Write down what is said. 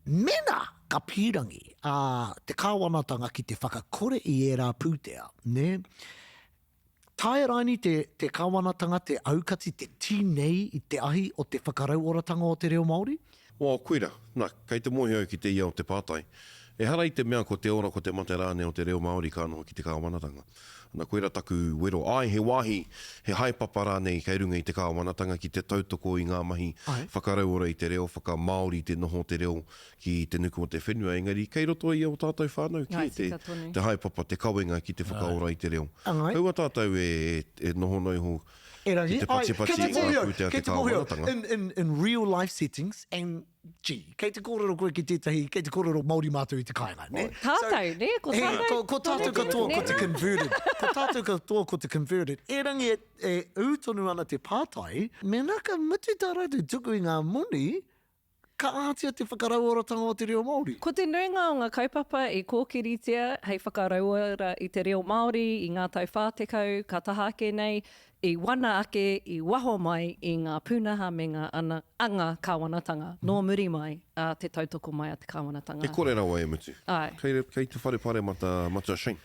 Mena ka pirangi te kāwanatanga ki te whakakore I rā pūtea, ne? Tae raini te kāwanatanga, te aukati, te tīnei I te ahi o te whakarauoratanga o te reo Māori? Koira, kei te mohi au ki te ia o te pātai. E hara I te mea ko te ora ko te mate rāne o te reo Māori kānoa ki te kāwanatanga. Koira taku wero, he wāhi, he haipapa rānei kei runga I te kāwanatanga ki te tautoko I ngā mahi whakarauora I te reo, whakamāori te noho te reo ki te nuku o te whenua. Engari, kei roto I o tātou whānau ki te haipapa, te kawenga ki te whakaora I te reo. Kaua tātou e noho noi ho ki te pachi-pachi I ngā pūtea te kāwanatanga. In real life settings, and gee, kei te kōrero koe ki tētahi, kei te kōrero Māori mātou I te kāinga, ne? Tātou, ne? Ko tātou. Ko tātou katoa ko te converted. Ko tātou katoa ko te converted. E rangi e ūtonu ana te pātai, me naka mutu tā rātou tuku I ngā moni, ka ātia te whakarauoratanga o te reo Māori. Ko te nuinga o ngā kaupapa I kōkiritia hei whakarauora I te reo Māori, I ngā tau whātekau, ka taha ake nei, I wana ake, I waho mai I ngā pūnaha me ngā anga kāwanatanga, nō muri mai a te tautoko mai a te kāwanatanga. E kore rawa e mutu. Ai. Kei te whare pare mata Shane.